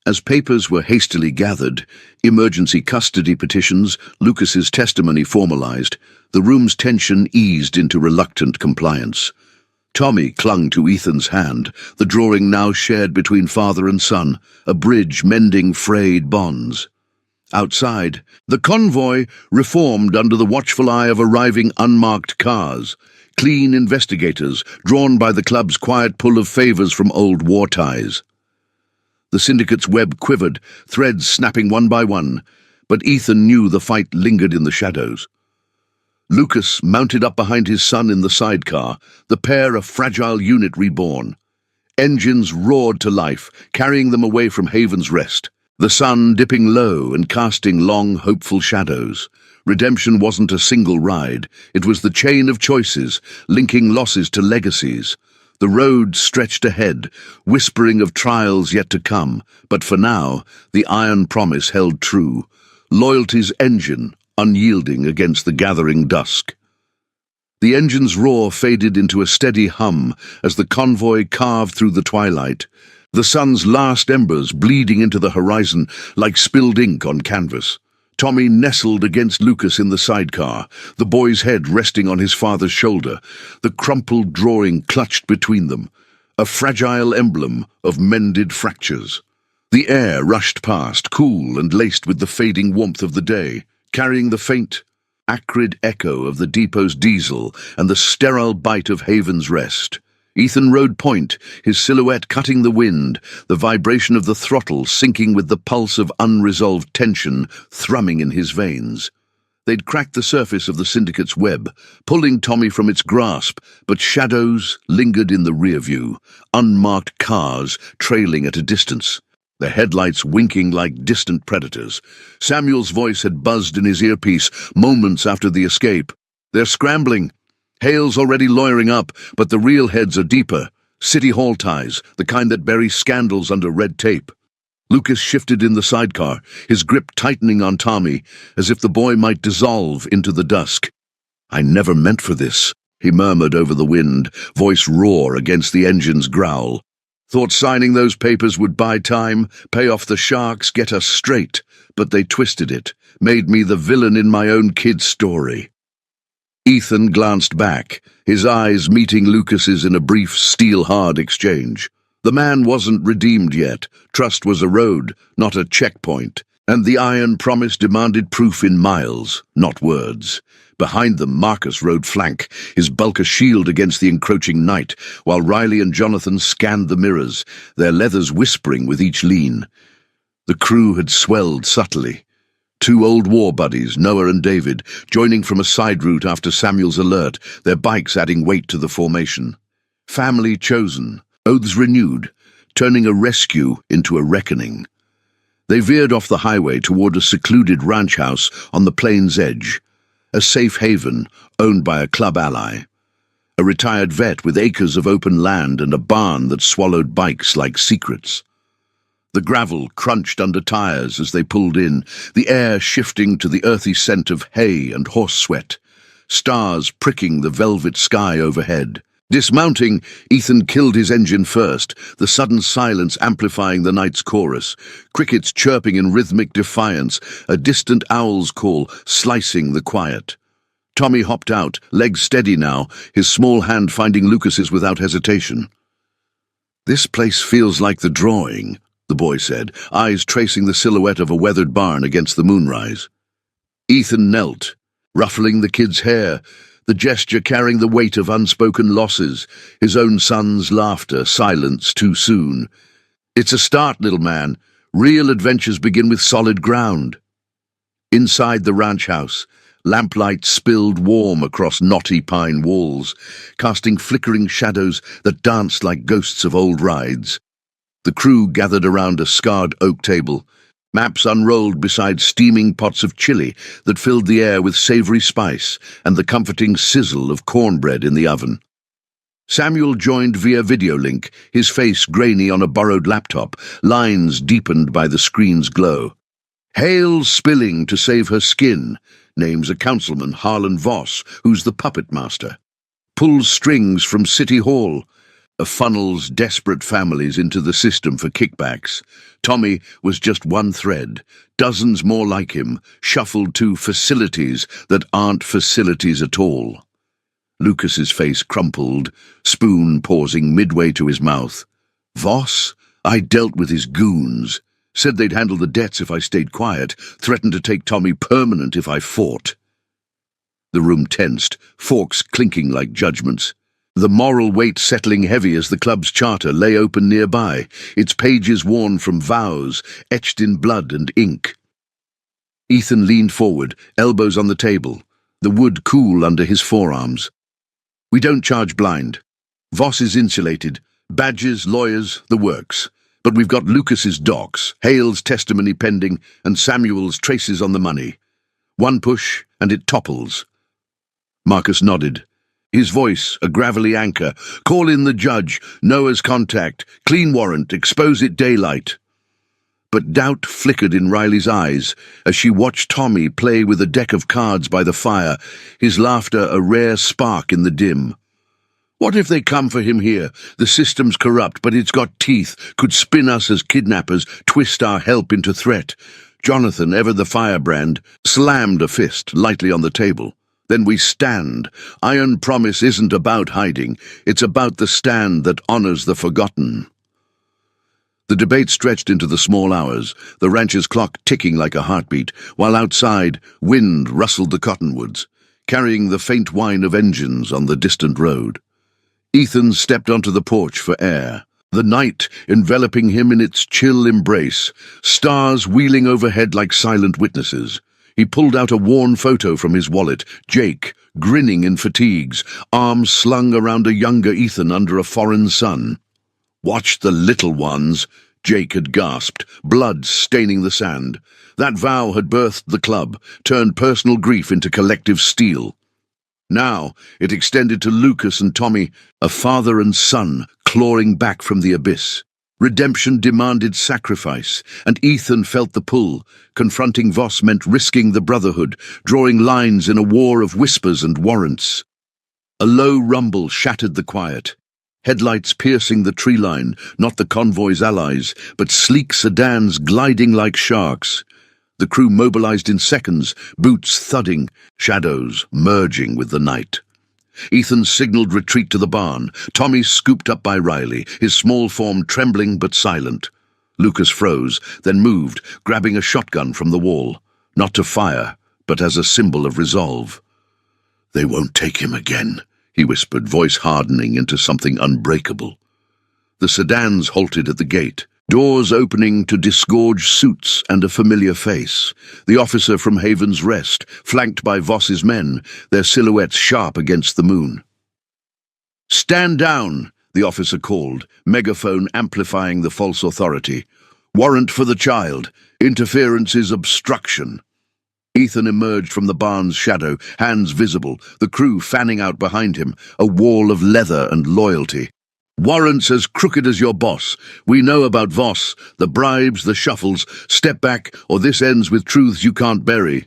As papers were hastily gathered, emergency custody petitions, Lucas's testimony formalized, the room's tension eased into reluctant compliance. Tommy clung to Ethan's hand, the drawing now shared between father and son, a bridge mending frayed bonds. Outside, the convoy reformed under the watchful eye of arriving unmarked cars, clean investigators drawn by the club's quiet pull of favors from old war ties. The syndicate's web quivered, threads snapping one by one, but Ethan knew the fight lingered in the shadows. Lucas mounted up behind his son in the sidecar, the pair a fragile unit reborn. Engines roared to life, carrying them away from Haven's Rest. the sun dipping low and casting long, hopeful shadows. Redemption wasn't a single ride, it was the chain of choices, linking losses to legacies. The road stretched ahead, whispering of trials yet to come, but for now, the iron promise held true. Loyalty's engine, unyielding against the gathering dusk. The engine's roar faded into a steady hum as the convoy carved through the twilight, the sun's last embers bleeding into the horizon like spilled ink on canvas. Tommy nestled against Lucas in the sidecar, the boy's head resting on his father's shoulder, the crumpled drawing clutched between them, a fragile emblem of mended fractures. The air rushed past, cool and laced with the fading warmth of the day, carrying the faint, acrid echo of the depot's diesel and the sterile bite of Haven's Rest. Ethan rode point, his silhouette cutting the wind, the vibration of the throttle sinking with the pulse of unresolved tension thrumming in his veins. They'd cracked the surface of the syndicate's web, pulling Tommy from its grasp, but shadows lingered in the rear view, unmarked cars trailing at a distance, their headlights winking like distant predators. Samuel's voice had buzzed in his earpiece moments after the escape. "They're scrambling. Hale's already lawyering up, but the real heads are deeper. City Hall ties, the kind that bury scandals under red tape." Lucas shifted in the sidecar, his grip tightening on Tommy, as if the boy might dissolve into the dusk. "I never meant for this," he murmured over the wind, voice raw against the engine's growl. "Thought signing those papers would buy time, pay off the sharks, get us straight, but they twisted it, made me the villain in my own kid's story." Ethan glanced back, his eyes meeting Lucas's in a brief, steel-hard exchange. The man wasn't redeemed yet. Trust was a road, not a checkpoint, and the iron promise demanded proof in miles, not words. Behind them, Marcus rode flank, his bulk a shield against the encroaching night, while Riley and Jonathan scanned the mirrors, their leathers whispering with each lean. The crew had swelled subtly. Two old war buddies, Noah and David, joining from a side route after Samuel's alert, their bikes adding weight to the formation. Family chosen, oaths renewed, turning a rescue into a reckoning. They veered off the highway toward a secluded ranch house on the plain's edge, a safe haven owned by a club ally. A retired vet with acres of open land and a barn that swallowed bikes like secrets. The gravel crunched under tires as they pulled in, the air shifting to the earthy scent of hay and horse sweat, stars pricking the velvet sky overhead. Dismounting, Ethan killed his engine first, the sudden silence amplifying the night's chorus, crickets chirping in rhythmic defiance, a distant owl's call slicing the quiet. Tommy hopped out, legs steady now, his small hand finding Lucas's without hesitation. "This place feels like the drawing," the boy said, eyes tracing the silhouette of a weathered barn against the moonrise. Ethan knelt, ruffling the kid's hair, the gesture carrying the weight of unspoken losses, his own son's laughter silenced too soon. "It's a start, little man. Real adventures begin with solid ground." Inside the ranch house, lamplight spilled warm across knotty pine walls, casting flickering shadows that danced like ghosts of old rides. The crew gathered around a scarred oak table, maps unrolled beside steaming pots of chili that filled the air with savory spice and the comforting sizzle of cornbread in the oven. Samuel joined via video link, his face grainy on a borrowed laptop, lines deepened by the screen's glow. "Hale's spilling to save her skin," names a councilman, Harlan Voss, who's the puppet master. "Pulls strings from City Hall," funnels desperate families into the system for kickbacks. Tommy was just one thread, dozens more like him, shuffled to facilities that aren't facilities at all. Lucas's face crumpled, spoon pausing midway to his mouth. "Voss? I dealt with his goons. Said they'd handle the debts if I stayed quiet, threatened to take Tommy permanent if I fought." The room tensed, forks clinking like judgments. The moral weight settling heavy as the club's charter lay open nearby, its pages worn from vows, etched in blood and ink. Ethan leaned forward, elbows on the table, the wood cool under his forearms. "We don't charge blind. Voss is insulated. Badges, lawyers, the works. But we've got Lucas's docs, Hale's testimony pending, and Samuel's traces on the money. One push, and it topples. Marcus nodded. His voice, a gravelly anchor. Call in the judge, Noah's contact, clean warrant, expose it daylight. But doubt flickered in Riley's eyes as she watched Tommy play with a deck of cards by the fire, his laughter a rare spark in the dim. What if they come for him here? The system's corrupt, but it's got teeth, could spin us as kidnappers, twist our help into threat. Jonathan, ever the firebrand, slammed a fist lightly on the table. Then we stand. Iron Promise isn't about hiding. It's about the stand that honors the forgotten. The debate stretched into the small hours, the ranch's clock ticking like a heartbeat, while outside, wind rustled the cottonwoods, carrying the faint whine of engines on the distant road. Ethan stepped onto the porch for air, the night enveloping him in its chill embrace, stars wheeling overhead like silent witnesses. He pulled out a worn photo from his wallet, Jake, grinning in fatigues, arms slung around a younger Ethan under a foreign sun. "Watch the little ones," Jake had gasped, blood staining the sand. That vow had birthed the club, turned personal grief into collective steel. Now it extended to Lucas and Tommy, a father and son clawing back from the abyss. Redemption demanded sacrifice, and Ethan felt the pull. Confronting Voss meant risking the brotherhood, drawing lines in a war of whispers and warrants. A low rumble shattered the quiet. Headlights piercing the tree line, not the convoy's allies, but sleek sedans gliding like sharks. The crew mobilized in seconds, boots thudding, shadows merging with the night. Ethan signaled retreat to the barn. Tommy scooped up by Riley, his small form trembling but silent. Lucas froze, then moved, grabbing a shotgun from the wall, not to fire, but as a symbol of resolve. "They won't take him again," he whispered, voice hardening into something unbreakable. The sedans halted at the gate, doors opening to disgorge suits and a familiar face. The officer from Haven's Rest, flanked by Voss's men, their silhouettes sharp against the moon. "Stand down," the officer called, megaphone amplifying the false authority. "Warrant for the child. Interference is obstruction." Ethan emerged from the barn's shadow, hands visible, the crew fanning out behind him, a wall of leather and loyalty. "Warrants as crooked as your boss. We know about Voss, the bribes, the shuffles. Step back, or this ends with truths you can't bury."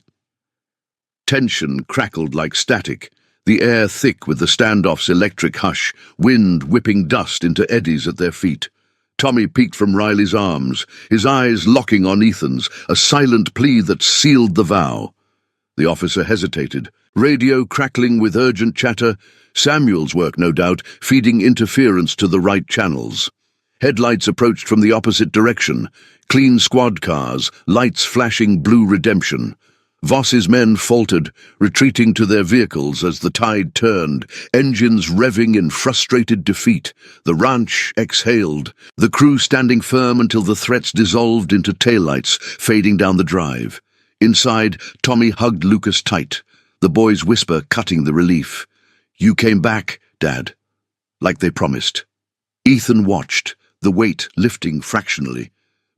Tension crackled like static, the air thick with the standoff's electric hush, wind whipping dust into eddies at their feet. Tommy peeked from Riley's arms, his eyes locking on Ethan's, a silent plea that sealed the vow. The officer hesitated, radio crackling with urgent chatter. Samuel's work, no doubt, feeding interference to the right channels. Headlights approached from the opposite direction, clean squad cars, lights flashing blue redemption. Voss's men faltered, retreating to their vehicles as the tide turned, engines revving in frustrated defeat. The ranch exhaled, the crew standing firm until the threats dissolved into taillights fading down the drive. Inside, Tommy hugged Lucas tight, the boy's whisper cutting the relief. "You came back, Dad," like they promised. Ethan watched, the weight lifting fractionally.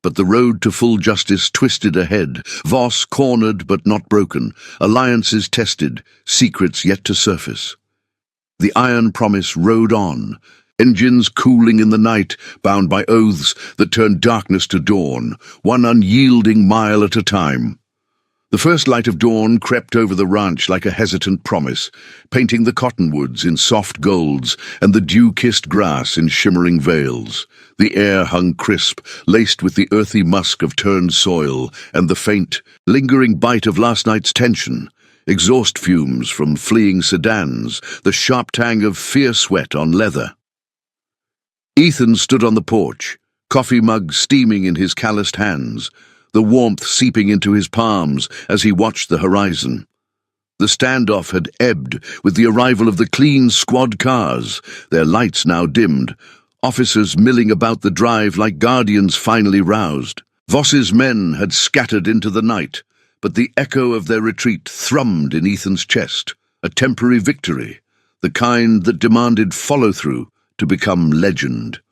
But the road to full justice twisted ahead, Voss cornered but not broken, alliances tested, secrets yet to surface. The Iron Promise rode on, engines cooling in the night, bound by oaths that turned darkness to dawn, one unyielding mile at a time. The first light of dawn crept over the ranch like a hesitant promise, painting the cottonwoods in soft golds and the dew-kissed grass in shimmering veils. The air hung crisp, laced with the earthy musk of turned soil and the faint, lingering bite of last night's tension. Exhaust fumes from fleeing sedans, the sharp tang of fierce sweat on leather. Ethan stood on the porch, coffee mug steaming in his calloused hands, the warmth seeping into his palms as he watched the horizon. The standoff had ebbed with the arrival of the clean squad cars, their lights now dimmed, officers milling about the drive like guardians finally roused. Voss's men had scattered into the night, but the echo of their retreat thrummed in Ethan's chest, a temporary victory, the kind that demanded follow-through to become legend.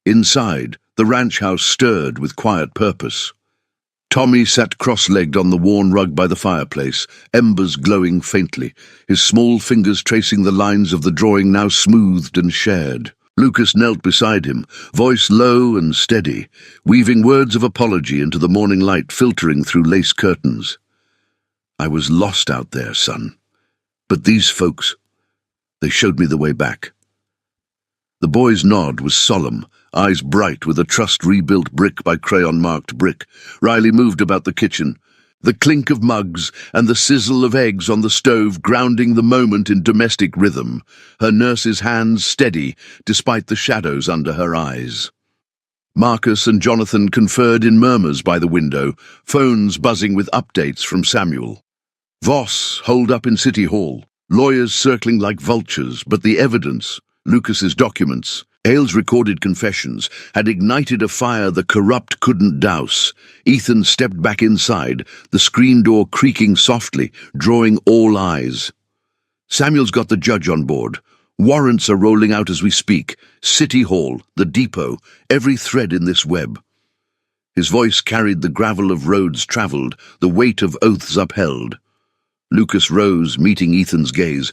Inside, The ranch house stirred with quiet purpose. Tommy sat cross-legged on the worn rug by the fireplace, embers glowing faintly, his small fingers tracing the lines of the drawing now smoothed and shared. Lucas knelt beside him, voice low and steady, weaving words of apology into the morning light filtering through lace curtains. "I was lost out there, son. But these folks, they showed me the way back." The boy's nod was solemn, eyes bright with a trust rebuilt brick by crayon-marked brick. Riley moved about the kitchen, the clink of mugs and the sizzle of eggs on the stove grounding the moment in domestic rhythm, her nurse's hands steady despite the shadows under her eyes. Marcus and Jonathan conferred in murmurs by the window, phones buzzing with updates from Samuel. Voss holed up in City Hall, lawyers circling like vultures, but the evidence, Lucas's documents, Hale's recorded confessions, had ignited a fire the corrupt couldn't douse. Ethan stepped back inside, the screen door creaking softly, drawing all eyes. Samuel's got the judge on board. Warrants are rolling out as we speak. City Hall, the depot, every thread in this web. His voice carried the gravel of roads travelled, the weight of oaths upheld. Lucas rose, meeting Ethan's gaze.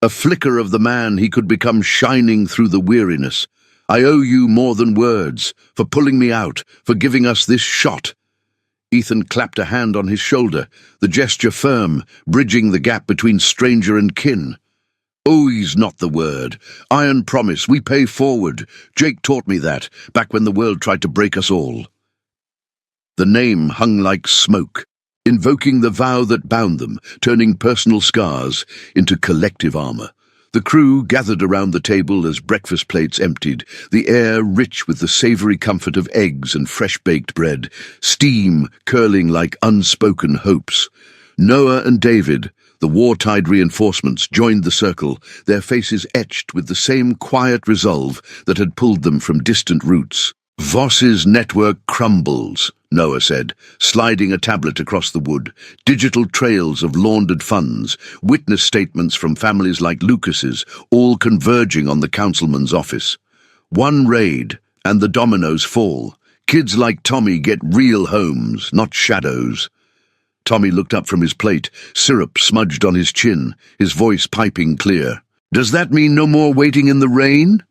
A flicker of the man he could become shining through the weariness. "I owe you more than words, for pulling me out, for giving us this shot." Ethan clapped a hand on his shoulder, the gesture firm, bridging the gap between stranger and kin. "Owie's not the word. Iron promise, we pay forward. Jake taught me that, back when the world tried to break us all." The name hung like smoke, invoking the vow that bound them, turning personal scars into collective armor. The crew gathered around the table as breakfast plates emptied, the air rich with the savory comfort of eggs and fresh-baked bread, steam curling like unspoken hopes. Noah and David, the war-tide reinforcements, joined the circle, their faces etched with the same quiet resolve that had pulled them from distant roots. "Voss's network crumbles," Noah said, sliding a tablet across the wood. Digital trails of laundered funds, witness statements from families like Lucas's, all converging on the councilman's office. One raid, and the dominoes fall. Kids like Tommy get real homes, not shadows. Tommy looked up from his plate, syrup smudged on his chin, his voice piping clear. "Does that mean no more waiting in the rain?"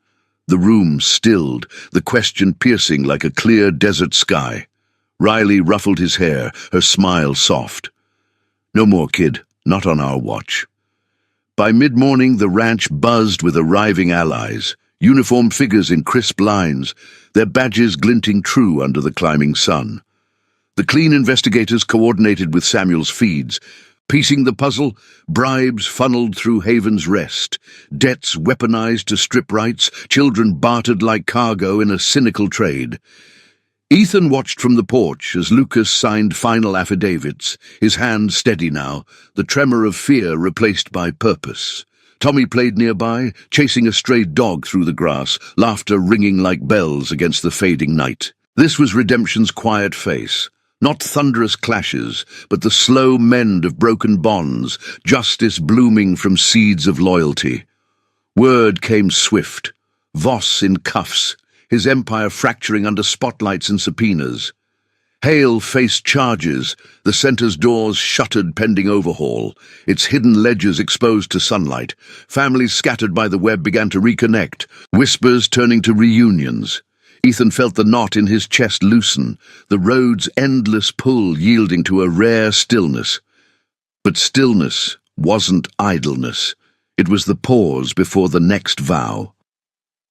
The room stilled, the question piercing like a clear desert sky. Riley ruffled his hair, her smile soft. "No more, kid, not on our watch." By mid-morning, the ranch buzzed with arriving allies, uniformed figures in crisp lines, their badges glinting true under the climbing sun. The clean investigators coordinated with Samuel's feeds, piecing the puzzle, bribes funneled through Haven's Rest, debts weaponized to strip rights, children bartered like cargo in a cynical trade. Ethan watched from the porch as Lucas signed final affidavits, his hand steady now, the tremor of fear replaced by purpose. Tommy played nearby, chasing a stray dog through the grass, laughter ringing like bells against the fading night. This was redemption's quiet face. Not thunderous clashes, but the slow mend of broken bonds, justice blooming from seeds of loyalty. Word came swift. Voss in cuffs, his empire fracturing under spotlights and subpoenas. Hale faced charges, the center's doors shuttered pending overhaul, its hidden ledgers exposed to sunlight. Families scattered by the web began to reconnect, whispers turning to reunions. Ethan felt the knot in his chest loosen, the road's endless pull yielding to a rare stillness. But stillness wasn't idleness. It was the pause before the next vow.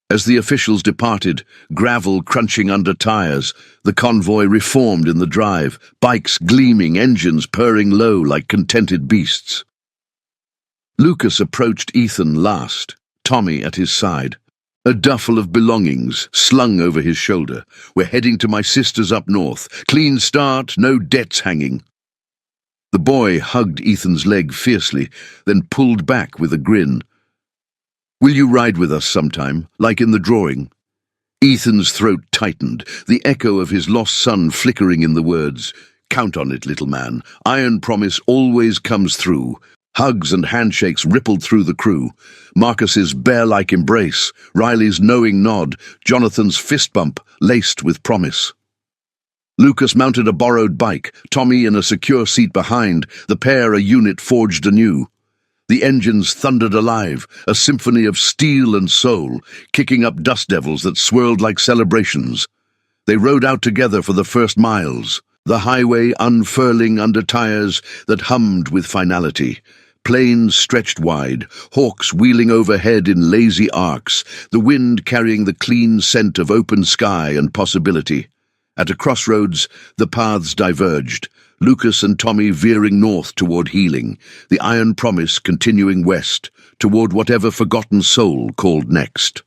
As the officials departed, gravel crunching under tires, the convoy reformed in the drive, bikes gleaming, engines purring low like contented beasts. Lucas approached Ethan last, Tommy at his side. A duffel of belongings slung over his shoulder. "We're heading to my sister's up north. Clean start, no debts hanging." The boy hugged Ethan's leg fiercely, then pulled back with a grin. "Will you ride with us sometime, like in the drawing?" Ethan's throat tightened, the echo of his lost son flickering in the words. "Count on it, little man. Iron promise always comes through." Hugs and handshakes rippled through the crew. Marcus's bear-like embrace, Riley's knowing nod, Jonathan's fist bump laced with promise. Lucas mounted a borrowed bike, Tommy in a secure seat behind, the pair a unit forged anew. The engines thundered alive, a symphony of steel and soul, kicking up dust devils that swirled like celebrations. They rode out together for the first miles, the highway unfurling under tires that hummed with finality. Plains stretched wide, hawks wheeling overhead in lazy arcs, the wind carrying the clean scent of open sky and possibility. At a crossroads, the paths diverged, Lucas and Tommy veering north toward healing, the Iron Promise continuing west, toward whatever forgotten soul called next.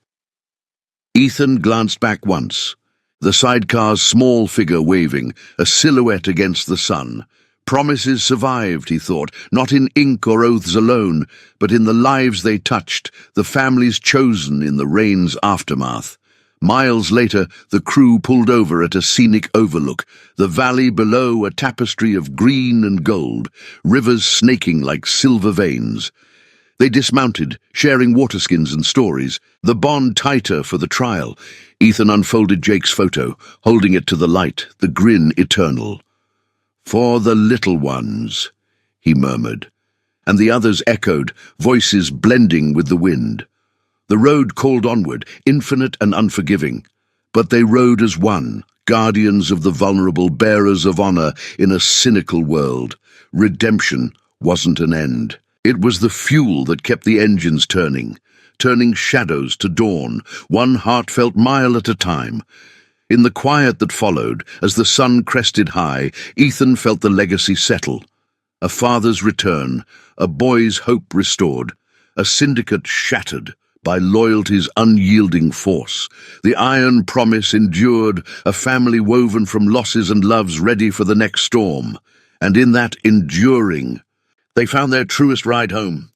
Ethan glanced back once, the sidecar's small figure waving, a silhouette against the sun. Promises survived, he thought, not in ink or oaths alone, but in the lives they touched, the families chosen in the rain's aftermath. Miles later, the crew pulled over at a scenic overlook, the valley below a tapestry of green and gold, rivers snaking like silver veins. They dismounted, sharing waterskins and stories, the bond tighter for the trial. Ethan unfolded Jake's photo, holding it to the light, the grin eternal. "For the little ones," he murmured, and the others echoed, voices blending with the wind. The road called onward, infinite and unforgiving, but they rode as one, guardians of the vulnerable, bearers of honor in a cynical world. Redemption wasn't an end. It was the fuel that kept the engines turning shadows to dawn, one heartfelt mile at a time. In the quiet that followed, as the sun crested high, Ethan felt the legacy settle. A father's return, a boy's hope restored, a syndicate shattered by loyalty's unyielding force. The Iron Promise endured, a family woven from losses and loves ready for the next storm. And in that enduring, they found their truest ride home.